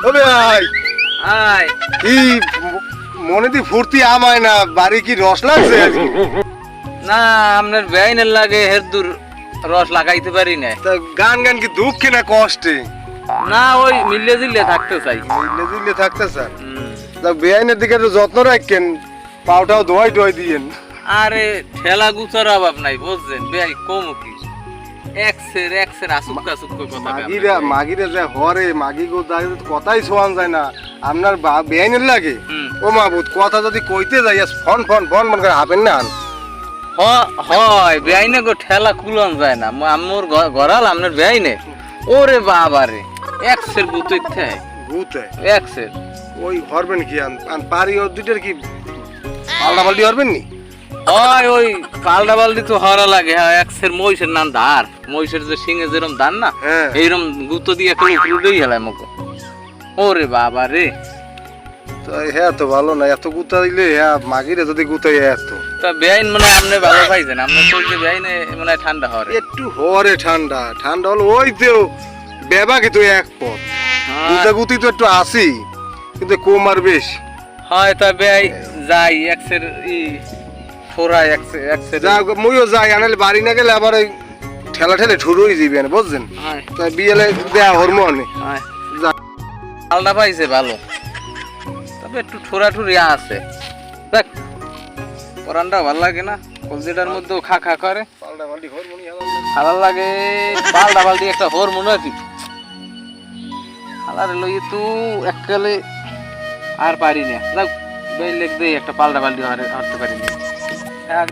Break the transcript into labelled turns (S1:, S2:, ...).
S1: ওরে ভাই
S2: আয়
S1: কি মনে দি ফুর্তি আমায় না, বাড়ি কি রস লাগছে আজকে?
S2: না আপনার বেআইনের লাগে হের দূর রস লাগাইতে পারি না।
S1: তা গান গান কি দুঃখে না কষ্টে?
S2: না ওই মিলে জিলে থাকতে চাই।
S1: মিলে জিলে থাকতে স্যার, তা বেআইনের দিকে একটু যত্ন রাখেন, পাউটাও ধোয়াই টোয়াই দিয়েন।
S2: আরে ঠেলা গুছার অভাব নাই বুঝছেন, বেআই কম কি এক্সের আসুক্কা কথা
S1: মাগিরা মাগিরা যে হরে মাগি গো কথাই শোয়ান যায় না। আপনার বেআইনের লাগে ও মাবুদ কথা যদি কইতে যাই ফোন ফোন ফোন মন করে হাবেন না।
S2: হয় বেআইনে গো ঠেলা কুলন যায় না। আমার গড়াল আপনার বেআইনে ওরে বাবা রে এক্সের গুতে
S1: গুতে
S2: এক্সের
S1: ওই হরবেন কি আন পারি ও দুইটার কি পাল্টা পাল্টি হরবেন নি?
S2: হয় ওই পাল্টা পাল্টি তো হরা লাগে। হ্যাঁ এক্সের মহিষের নাম ধার, মহিষের যে সিংহে যেরকম ধার না এইরকম গুতো দিয়ে একটা উঠেই হেলায় মুখ। ওরে বাবা রে
S1: তো হ্যাঁ তো ভালো না, এত গুতা দিলে হ্যাঁ মাগিরে যদি গুতাই এত।
S2: তা বেআইন মানে আপনি ভালো পাইছেন, আপনার শরীরে বেআইনে মানে ঠান্ডা হরে
S1: একটু হরে ঠান্ডা ঠান্ডা হলো ওই তো বেবাকে তো এক পথ গুতা গুতি তো একটু আসি কিন্তু কম আর বেশ
S2: হয়। তা বেআই যাই এক্সের ই ফোরা এক্সের
S1: যা মুইও যাই আনালে বাড়ি না গেলে আবার ওই ঠেলা ঠেলে ঠুরুই দিবেন বুঝছেন। তা বিয়েলে দেয়া হরমোনে
S2: পাল্টা পাইছে ভালো, তবে একটু ঠোরা ঠুরি আছে। দেখ পরানটা ভালো লাগে না, কলজিটার মধ্যেও খা খা করে
S1: পাল্টা পাল্টি হরমোনি
S2: ভালো লাগে। পাল্টা পাল্টি একটা হরমোন আছে হালারে লই তো এককালে আর পারি না। যাক বেল লেগ দেই একটা পাল্টা পাল্টি হারতে পারি না। হ্যাঁ